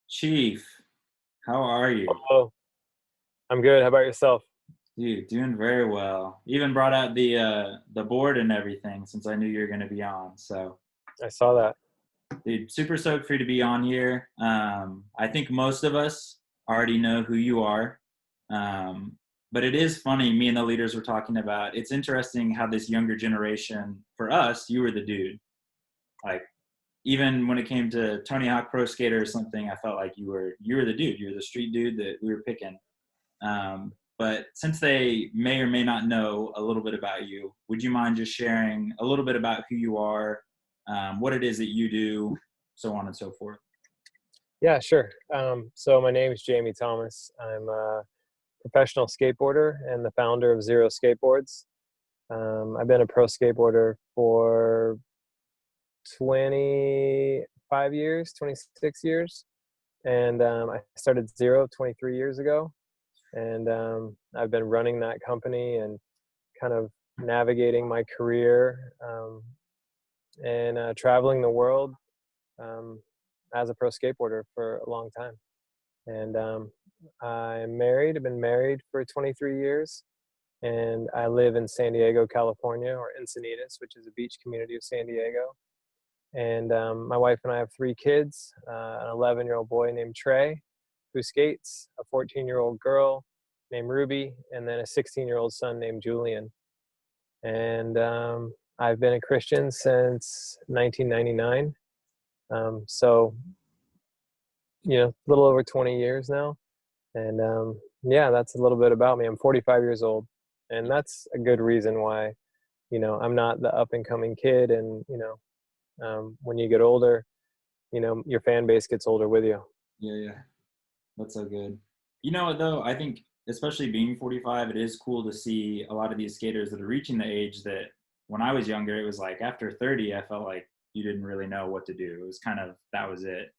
Chief, how are you? Oh, I'm good. How about yourself? Dude, doing very well. Even brought out the board and everything since I knew you were gonna be on. So, I saw that. dude, super stoked for you to be on here. I think most of us already know who you are. But it is funny, me and the leaders were talking about, it's interesting how this younger generation, for us, you were the dude. Like, even when it came to Tony Hawk Pro Skater or something, I felt like you were the dude. You were the street dude that we were picking. But since they may or may not know a little bit about you, would you mind just sharing a little bit about who you are, what it is that you do, so on and so forth? Yeah, sure. So my name is Jamie Thomas. I'm a professional skateboarder and the founder of Zero Skateboards. I've been a pro skateboarder for 25 years, 26 years. And I started Zero 23 years ago. And I've been running that company and kind of navigating my career and traveling the world um, as a pro skateboarder for a long time. And I'm married. I've been married for 23 years, and I live in San Diego, California, or Encinitas, which is a beach community of San Diego. And my wife and I have three kids: an 11-year-old boy named Trey, who skates; a 14-year-old girl named Ruby; and then a 16-year-old son named Julian. And I've been a Christian since 1999. So a little over 20 years now. And yeah, that's a little bit about me. I'm 45 years old, and that's a good reason why, I'm not the up and coming kid. And, when you get older, your fan base gets older with you. Yeah, yeah, that's so good. You know what though? I think especially being 45, it is cool to see a lot of these skaters that are reaching the age that when I was younger, it was like after 30, I felt like you didn't really know what to do. It was kind of that was it.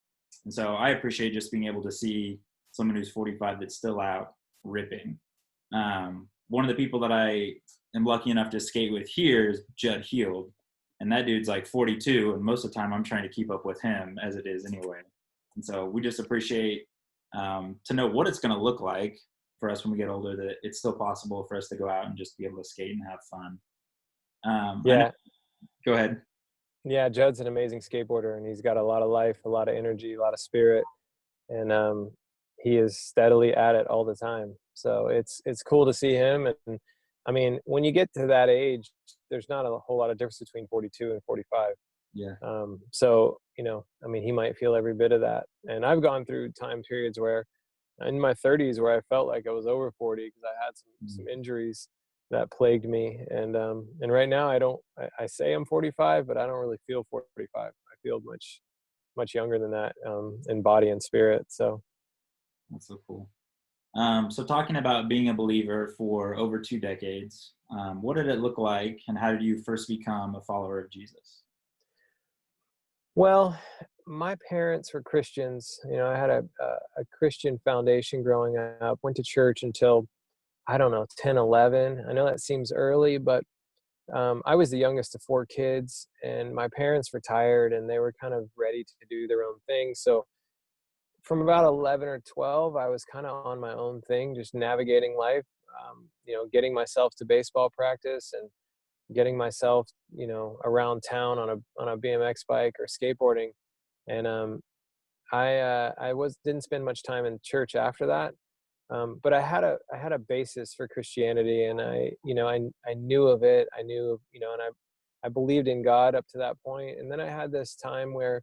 And so I appreciate just being able to see someone who's 45 that's still out ripping. One of the people that I am lucky enough to skate with here is Judd Heald, and that dude's like 42, and most of the time I'm trying to keep up with him as it is anyway. And so we just appreciate to know what it's going to look like for us when we get older, that it's still possible for us to go out and just be able to skate and have fun. I know. Yeah. Go ahead. Yeah. Judd's an amazing skateboarder, and he's got a lot of life, a lot of energy, a lot of spirit. And he is steadily at it all the time. So it's cool to see him. And I mean, when you get to that age, there's not a whole lot of difference between 42 and 45. Yeah. So I mean, he might feel every bit of that. And I've gone through time periods where, in my 30s, where I felt like I was over 40 because I had some injuries that plagued me. And right now, I say I'm 45, but I don't really feel 45. I feel much younger than that in body and spirit. So That's so cool. So talking about being a believer for over 2 decades, what did it look like, and how did you first become a follower of Jesus? well, my parents were Christians. I had a Christian foundation growing up, went to church until, I don't know, 10, 11. I know that seems early, but I was the youngest of four kids, and my parents retired, and they were kind of ready to do their own thing. So from about 11 or 12, I was kind of on my own thing, just navigating life, getting myself to baseball practice and getting myself, around town on a BMX bike or skateboarding. And I didn't spend much time in church after that. But I had a basis for Christianity, and I knew of it. I knew, and I believed in God up to that point. And then I had this time where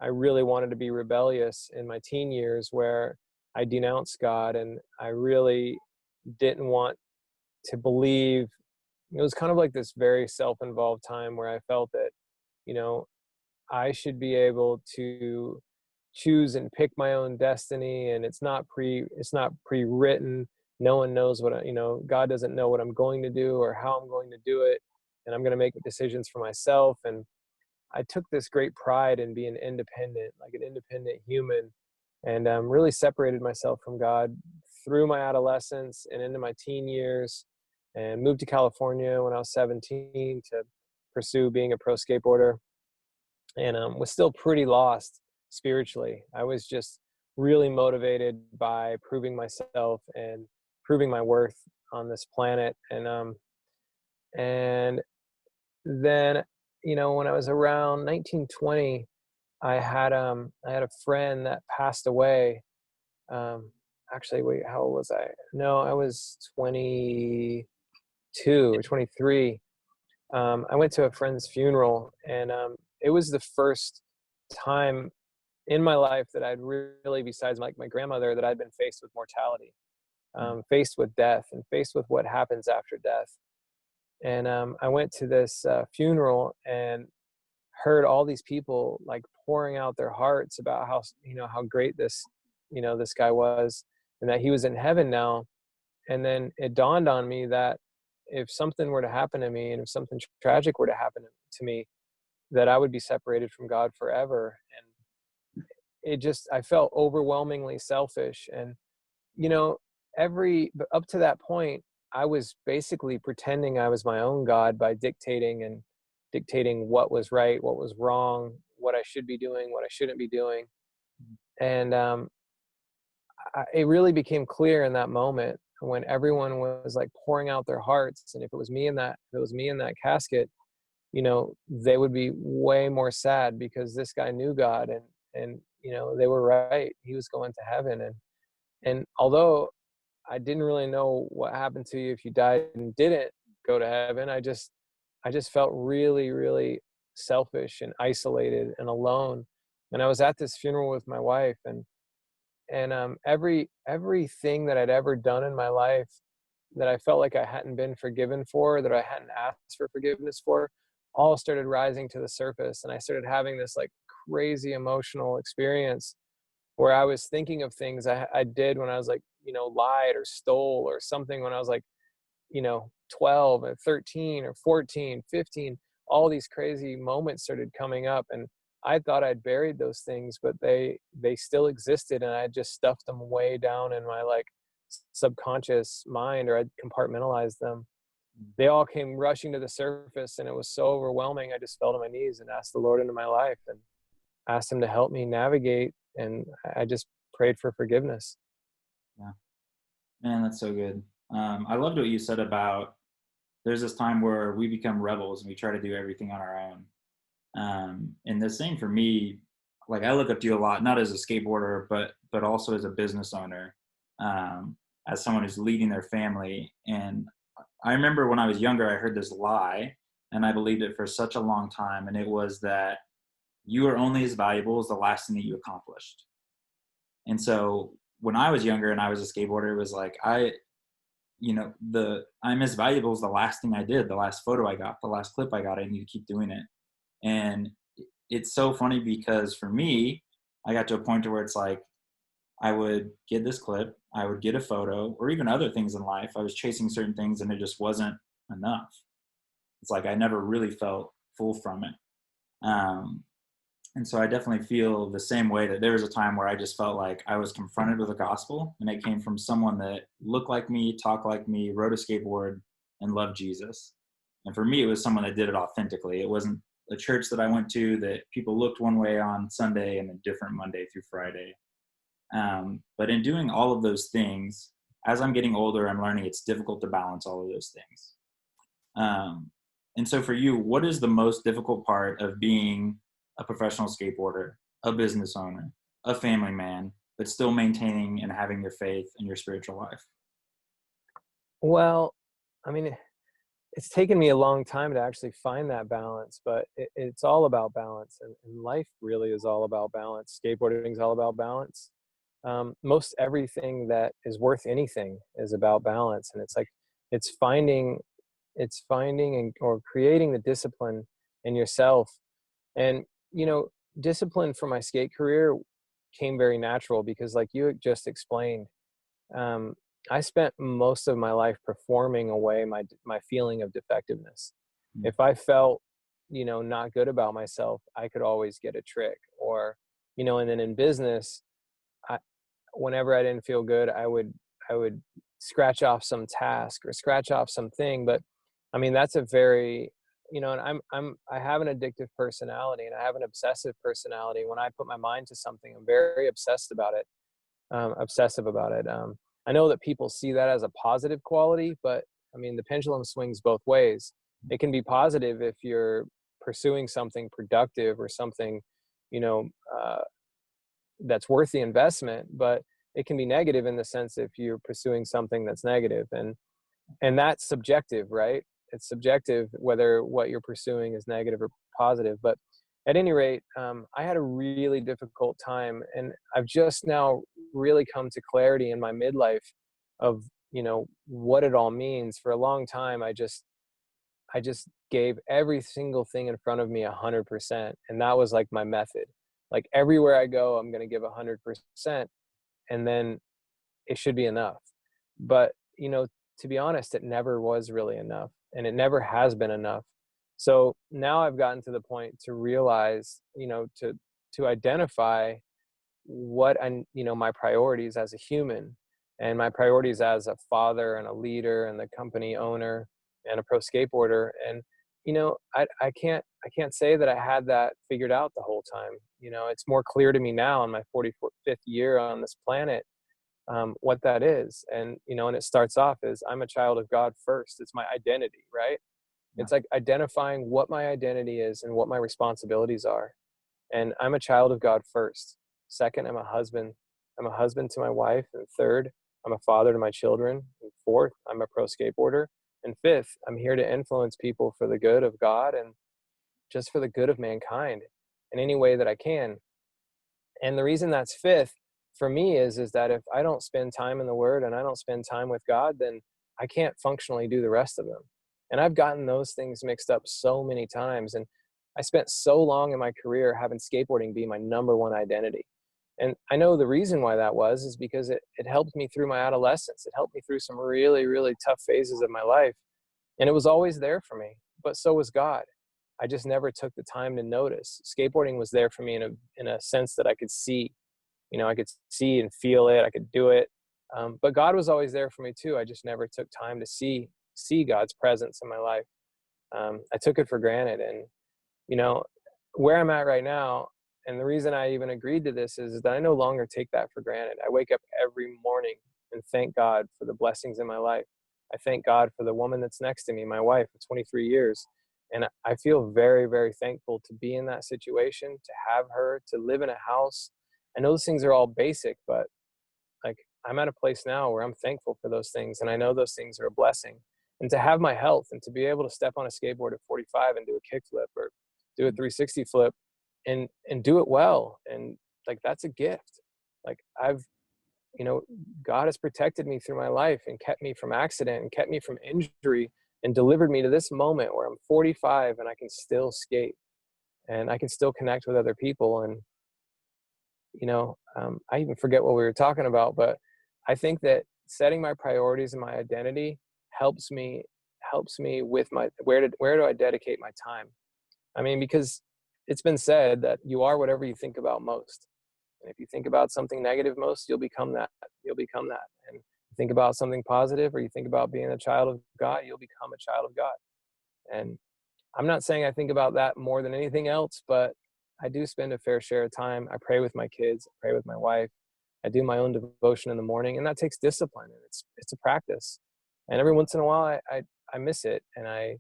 I really wanted to be rebellious in my teen years, where I denounced God, and I really didn't want to believe. It was kind of like this very self-involved time where I felt that, you know, I should be able to choose and pick my own destiny, and it's not pre-written. No one knows God doesn't know what I'm going to do or how I'm going to do it, and I'm going to make decisions for myself. And I took this great pride in being independent, like an independent human, and really separated myself from God through my adolescence and into my teen years, and moved to California when I was 17 to pursue being a pro skateboarder, and was still pretty lost spiritually. I was just really motivated by proving myself and proving my worth on this planet. And then, when I was around 19, 20, I had a friend that passed away. Um, Actually, wait, how old was I? No, I was 22 or 23. I went to a friend's funeral, and it was the first time in my life that I'd really, besides like my grandmother, that I'd been faced with mortality, faced with death, and faced with what happens after death. And I went to this funeral and heard all these people like pouring out their hearts about how how great this guy was, and that he was in heaven now. And then it dawned on me that if something were to happen to me, and if something tragic were to happen to me, that I would be separated from God forever. And I felt overwhelmingly selfish. And you know but up to that point, I was basically pretending I was my own God by dictating what was right, what was wrong, what I should be doing, what I shouldn't be doing. And it really became clear in that moment when everyone was like pouring out their hearts. And if it was me in that casket, they would be way more sad, because this guy knew God, and they were right. He was going to heaven. And although I didn't really know what happened to you if you died and didn't go to heaven, I just felt really, really selfish and isolated and alone. And I was at this funeral with my wife, and everything that I'd ever done in my life that I felt like I hadn't been forgiven for, that I hadn't asked for forgiveness for, all started rising to the surface. And I started having this like crazy emotional experience where I was thinking of things I did when I was like, lied or stole or something when I was like, 12 or 13 or 14, 15. All these crazy moments started coming up, and I thought I'd buried those things, but they still existed, and I just stuffed them way down in my like subconscious mind, or I'd compartmentalized them. They all came rushing to the surface, and it was so overwhelming. I just fell to my knees and asked the Lord into my life and asked him to help me navigate. And I just prayed for forgiveness. Yeah, man, that's so good. I loved what you said about there's this time where we become rebels and we try to do everything on our own. And the same for me. Like, I look up to you a lot, not as a skateboarder, but also as a business owner, as someone who's leading their family. And I remember when I was younger, I heard this lie, and I believed it for such a long time. And it was that you are only as valuable as the last thing that you accomplished. And so when I was younger and I was a skateboarder, it was like, I'm as valuable as the last thing I did, the last photo I got, the last clip I got. I need to keep doing it. And it's so funny because for me, I got to a point where it's like, I would get this clip, I would get a photo, or even other things in life. I was chasing certain things and it just wasn't enough. It's like I never really felt full from it. And so I definitely feel the same way, that there was a time where I just felt like I was confronted with the gospel, and it came from someone that looked like me, talked like me, rode a skateboard, and loved Jesus. And for me, it was someone that did it authentically. It wasn't a church that I went to that people looked one way on Sunday and then different Monday through Friday. But in doing all of those things, as I'm getting older, I'm learning it's difficult to balance all of those things. And so for you, what is the most difficult part of being a professional skateboarder, a business owner, a family man, but still maintaining and having your faith and your spiritual life? Well, I mean, it's taken me a long time to actually find that balance, but it's all about balance, and life really is all about balance. Skateboarding is all about balance. Most everything that is worth anything is about balance, and it's like it's finding or creating the discipline in yourself. And discipline for my skate career came very natural because, like you just explained, I spent most of my life performing away my feeling of defectiveness. Mm. If I felt, not good about myself, I could always get a trick, or, and then in business, whenever I didn't feel good, I would scratch off some task or scratch off something. But I mean, that's a very, and I have an addictive personality, and I have an obsessive personality. When I put my mind to something, I'm very obsessed about it. obsessive about it. I know that people see that as a positive quality, but I mean, the pendulum swings both ways. It can be positive if you're pursuing something productive or something, you know, that's worth the investment, but it can be negative in the sense if you're pursuing something that's negative. And that's subjective, right? It's subjective whether what you're pursuing is negative or positive. But at any rate, I had a really difficult time, and I've just now really come to clarity in my midlife of, you know, what it all means. For a long time, I just gave every single thing in front of me 100%, and that was like my method. Like everywhere I go, I'm going to give 100%, and then it should be enough. But, you know, to be honest, it never was really enough, and it never has been enough. So now I've gotten to the point to realize, you know, to identify what you know, my priorities as a human, and my priorities as a father and a leader and the company owner and a pro skateboarder. And, you know, I can't say that I had that figured out the whole time. You know, it's more clear to me now in my 45th year on this planet, what that is. And, you know, and it starts off as I'm a child of God first. It's my identity, right? Yeah. It's like identifying what my identity is and what my responsibilities are. And I'm a child of God first. Second, I'm a husband. I'm a husband to my wife. And third, I'm a father to my children. And fourth, I'm a pro skateboarder. And fifth, I'm here to influence people for the good of God and just for the good of mankind in any way that I can. And the reason that's fifth for me is that if I don't spend time in the Word and I don't spend time with God, then I can't functionally do the rest of them. And I've gotten those things mixed up so many times. And I spent so long in my career having skateboarding be my number one identity. And I know the reason why that was is because it helped me through my adolescence. It helped me through some really, really tough phases of my life. And it was always there for me, but so was God. I just never took the time to notice. Skateboarding was there for me in a sense that I could see. You know, I could see and feel it. I could do it. But God was always there for me too. I just never took time to see God's presence in my life. I took it for granted. And, you know, where I'm at right now, and the reason I even agreed to this is that I no longer take that for granted. I wake up every morning and thank God for the blessings in my life. I thank God for the woman that's next to me, my wife of 23 years. And I feel very, very thankful to be in that situation, to have her, to live in a house. I know those things are all basic, but like I'm at a place now where I'm thankful for those things. And I know those things are a blessing. And to have my health and to be able to step on a skateboard at 45 and do a kickflip or do a 360 flip and do it well. And like, that's a gift. Like you know, God has protected me through my life and kept me from accident and kept me from injury and delivered me to this moment where I'm 45 and I can still skate and I can still connect with other people. And, you know, I even forget what we were talking about, but I think that setting my priorities and my identity helps me with where do I dedicate my time? I mean, because it's been said that you are whatever you think about most. And if you think about something negative most, you'll become that. You'll become that. And you think about something positive, or you think about being a child of God, you'll become a child of God. And I'm not saying I think about that more than anything else, but I do spend a fair share of time. I pray with my kids, I pray with my wife. I do my own devotion in the morning, and that takes discipline, and it's a practice. And every once in a while, I miss it, and I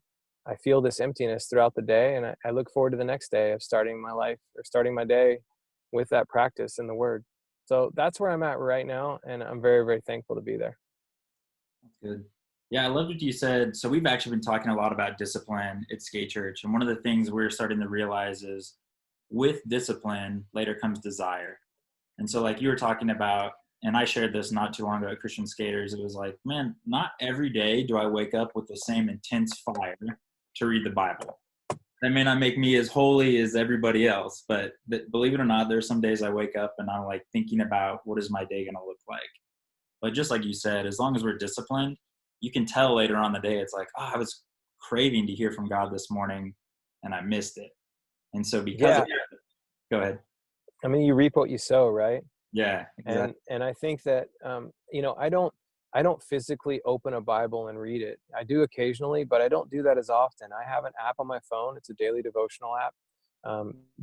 feel this emptiness throughout the day, and I look forward to the next day of starting my life or starting my day with that practice in the Word. So that's where I'm at right now, and I'm very, very thankful to be there. That's good. Yeah, I loved what you said. So we've actually been talking a lot about discipline at Skate Church, and one of the things we're starting to realize is with discipline later comes desire. And so like you were talking about, and I shared this not too long ago at Christian Skaters, it was like, man, not every day do I wake up with the same intense fire to read the Bible. That may not make me as holy as everybody else, but believe it or not, there's some days I wake up and I'm like thinking about what is my day going to look like. But just like you said, as long as we're disciplined, you can tell later on the day, it's like, oh, I was craving to hear from God this morning and I missed it. And so because of that, go ahead. I mean, you reap what you sow, right? Yeah, exactly. And I think that, you know, I don't physically open a Bible and read it. I do occasionally, but I don't do that as often. I have an app on my phone. It's a daily devotional app.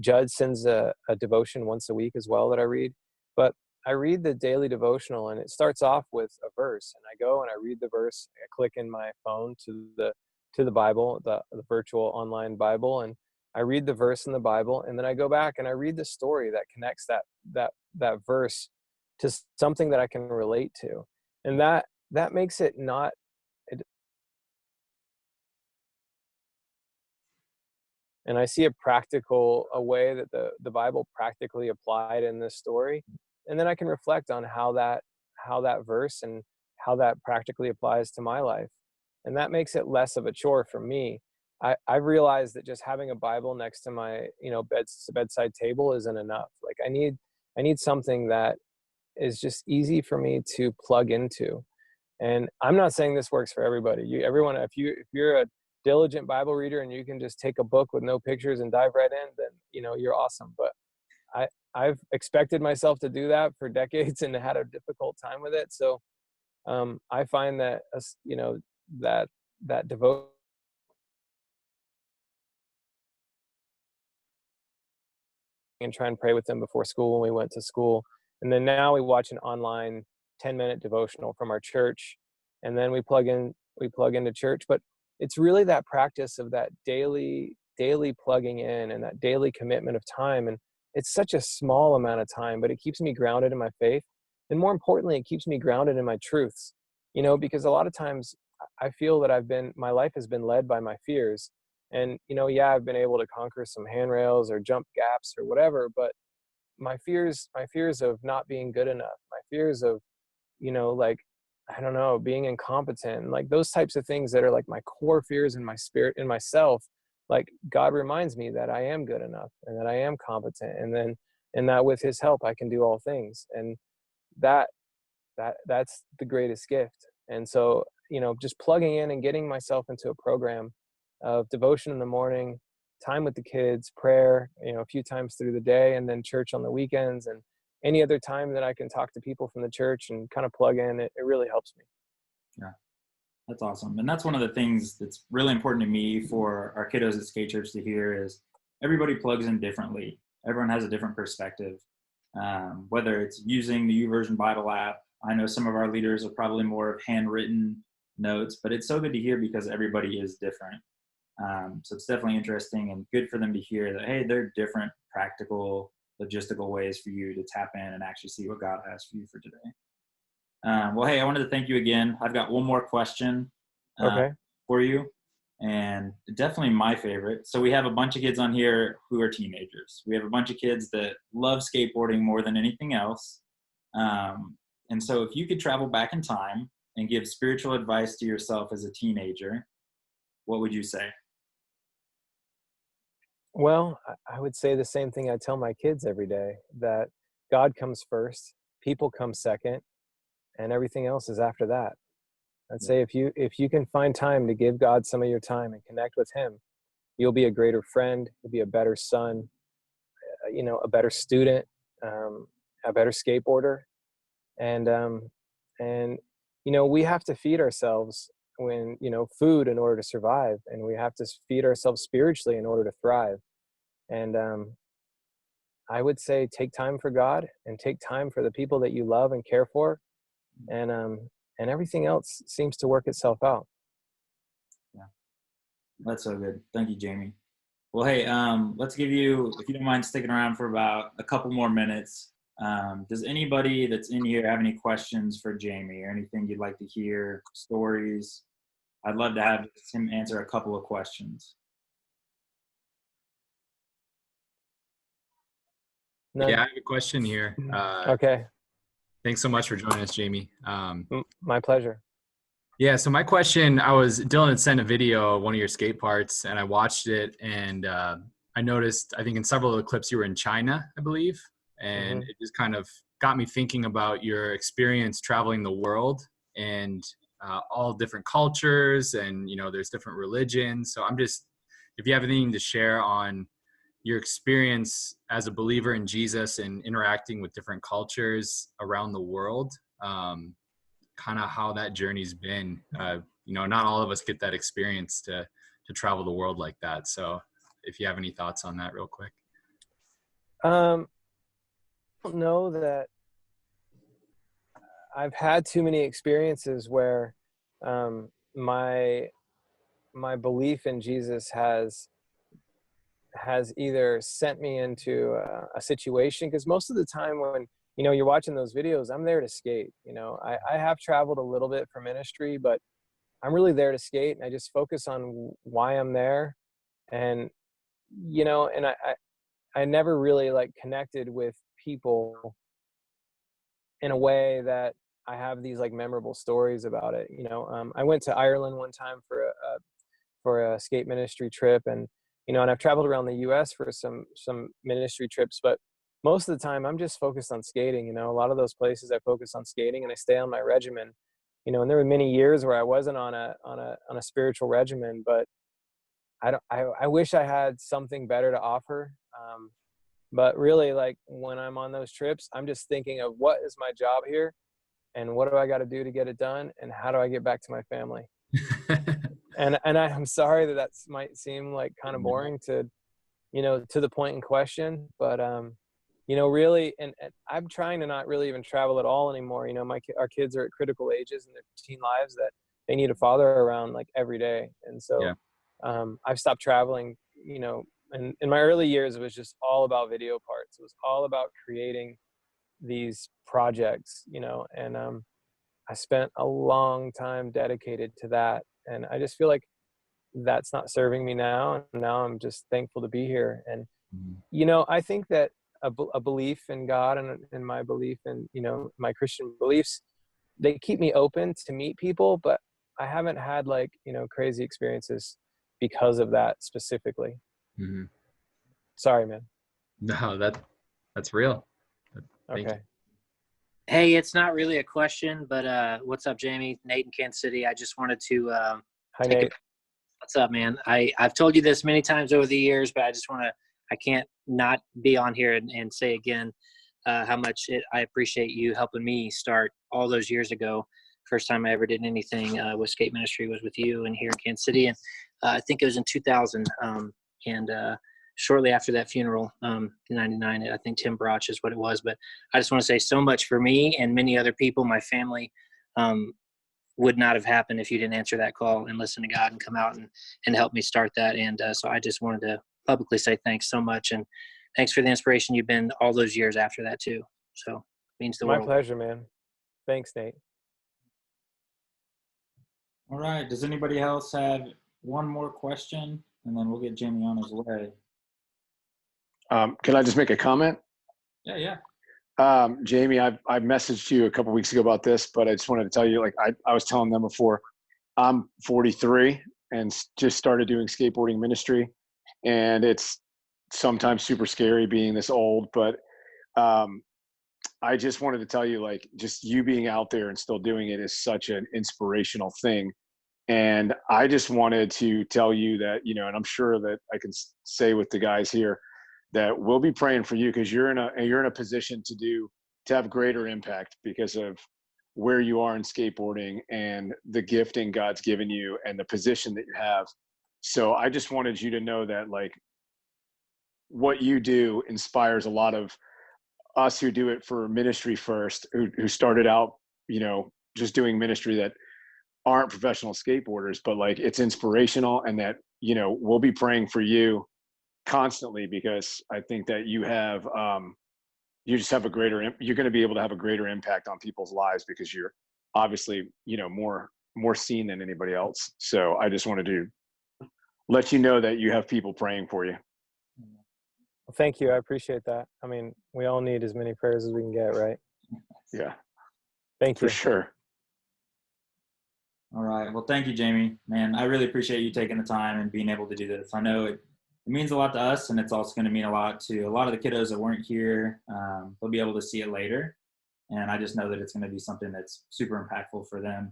Judd sends a devotion once a week as well that I read. But I read the daily devotional, and it starts off with a verse, and I go and I read the verse. I click in my phone to the Bible, the virtual online Bible, and I read the verse in the Bible, and then I go back and I read the story that connects that verse to something that I can relate to, and that makes it not. And I see a way that the Bible practically applied in this story, and then I can reflect on how that verse and how that practically applies to my life, and that makes it less of a chore for me. I've realized that just having a Bible next to my bedside table isn't enough. Like I need something that is just easy for me to plug into. And I'm not saying this works for everybody. Everyone, if you're a diligent Bible reader and you can just take a book with no pictures and dive right in, then you're awesome. But I've expected myself to do that for decades and had a difficult time with it. So I find that that devotion and try and pray with them before school when we went to school, and then now we watch an online 10-minute devotional from our church, and then we plug into church. But it's really that practice of that daily plugging in and that daily commitment of time. And it's such a small amount of time, but it keeps me grounded in my faith, and more importantly, it keeps me grounded in my truths. Because a lot of times I feel that my life has been led by my fears. And yeah, I've been able to conquer some handrails or jump gaps or whatever, but my fears of not being good enough, my fears of like, I don't know, being incompetent, like those types of things that are like my core fears in my spirit, in myself. Like God reminds me that I am good enough and that I am competent, and that with his help I can do all things. And that's the greatest gift. And so just plugging in and getting myself into a program of devotion in the morning, time with the kids, prayer a few times through the day, and then church on the weekends, and any other time that I can talk to people from the church and kind of plug in, it really helps me. Yeah, that's awesome. And that's one of the things that's really important to me for our kiddos at Skate Church to hear is everybody plugs in differently. Everyone has a different perspective. Whether it's using the YouVersion Bible app, I know some of our leaders are probably more of handwritten notes, but it's so good to hear because everybody is different. So it's definitely interesting and good for them to hear that, hey, there are different practical, logistical ways for you to tap in and actually see what God has for you for today. Well, hey, I wanted to thank you again. I've got one more question Okay. for you, and definitely my favorite. So we have a bunch of kids on here who are teenagers. We have a bunch of kids that love skateboarding more than anything else. And so if you could travel back in time and give spiritual advice to yourself as a teenager, what would you say? Well, I would say the same thing I tell my kids every day, that God comes first, people come second, and everything else is after that. I'd say if you can find time to give God some of your time and connect with him, you'll be a greater friend, you'll be a better son, a better student, a better skateboarder. And we have to feed ourselves food in order to survive, and we have to feed ourselves spiritually in order to thrive. And I would say take time for God and take time for the people that you love and care for, and everything else seems to work itself out. Yeah, that's so good. Thank you, Jamie. Well, hey, let's give you, if you don't mind sticking around for about a couple more minutes. Does anybody that's in here have any questions for Jamie or anything you'd like to hear, stories? I'd love to have him answer a couple of questions. None? Yeah, I have a question here. Okay. Thanks so much for joining us, Jamie. My pleasure. Yeah, so my question, Dylan had sent a video of one of your skate parts, and I watched it, and I noticed, I think in several of the clips you were in China, I believe, and it just kind of got me thinking about your experience traveling the world and all different cultures, and there's different religions. So if you have anything to share on your experience as a believer in Jesus and interacting with different cultures around the world, kind of how that journey's been. Not all of us get that experience to travel the world like that. So if you have any thoughts on that real quick. I don't know that I've had too many experiences where my belief in Jesus has either sent me into a situation, because most of the time when, you know, you're watching those videos, I'm there to skate. You know, I have traveled a little bit for ministry, but I'm really there to skate, and I just focus on why I'm there. And, you know, and I never really like connected with people in a way that I have these like memorable stories about it. You know, I went to Ireland one time for a skate ministry trip, and, you know, and I've traveled around the US for some ministry trips, but most of the time I'm just focused on skating. You know, a lot of those places I focus on skating and I stay on my regimen, you know, and there were many years where I wasn't on a spiritual regimen, but I wish I had something better to offer. But really, like, when I'm on those trips, I'm just thinking of what is my job here, and what do I got to do to get it done, and how do I get back to my family? And I'm sorry that might seem like kind of boring to, you know, to the point in question, but you know, really, and I'm trying to not really even travel at all anymore. You know, our kids are at critical ages in their teen lives that they need a father around like every day, and so I've stopped traveling. You know, and in my early years, it was just all about video parts. It was all about creating these projects, you know, and I spent a long time dedicated to that, and I just feel like that's not serving me now. And now I'm just thankful to be here. And you know, I think that a belief in God and my belief in, you know, my Christian beliefs, they keep me open to meet people, but I haven't had like, you know, crazy experiences because of that specifically. Mm-hmm. Sorry, man. No, that's real. Thank Okay. you. Hey, it's not really a question, but what's up, Jamie? Nate in Kansas City. I just wanted to Hi, Nate. what's up, man? I've told you this many times over the years, but I can't not be on here and say again how much I appreciate you helping me start all those years ago. First time I ever did anything with skate ministry was with you and here in Kansas City, and I think it was in 2000. And shortly after that funeral, 99, I think Tim Broch is what it was. But I just want to say so much for me and many other people, my family, would not have happened if you didn't answer that call and listen to God and come out and help me start that. And so I just wanted to publicly say thanks so much. And thanks for the inspiration you've been all those years after that too. So it means the world. My pleasure, man. Thanks, Nate. All right. Does anybody else have one more question? And then we'll get Jamie on his way. Can I just make a comment? Yeah. Jamie, I messaged you a couple weeks ago about this, but I just wanted to tell you, like I was telling them before, I'm 43 and just started doing skateboarding ministry, and it's sometimes super scary being this old, but I just wanted to tell you, like, just you being out there and still doing it is such an inspirational thing. And I just wanted to tell you that, you know, and I'm sure that I can say with the guys here that we'll be praying for you, because you're in a position to have greater impact because of where you are in skateboarding and the gifting God's given you and the position that you have. So I just wanted you to know that, like, what you do inspires a lot of us who do it for ministry first, who started out, you know, just doing ministry that aren't professional skateboarders, but like it's inspirational, and that, you know, we'll be praying for you constantly, because I think that you have, you just have you're going to be able to have a greater impact on people's lives, because you're obviously, you know, more seen than anybody else. So I just wanted to let you know that you have people praying for you. Well, thank you. I appreciate that. I mean, we all need as many prayers as we can get, right? Yeah. Thank you. For sure. All right. Well, thank you, Jamie. Man, I really appreciate you taking the time and being able to do this. I know it means a lot to us, and it's also going to mean a lot to a lot of the kiddos that weren't here. They'll be able to see it later. And I just know that it's going to be something that's super impactful for them.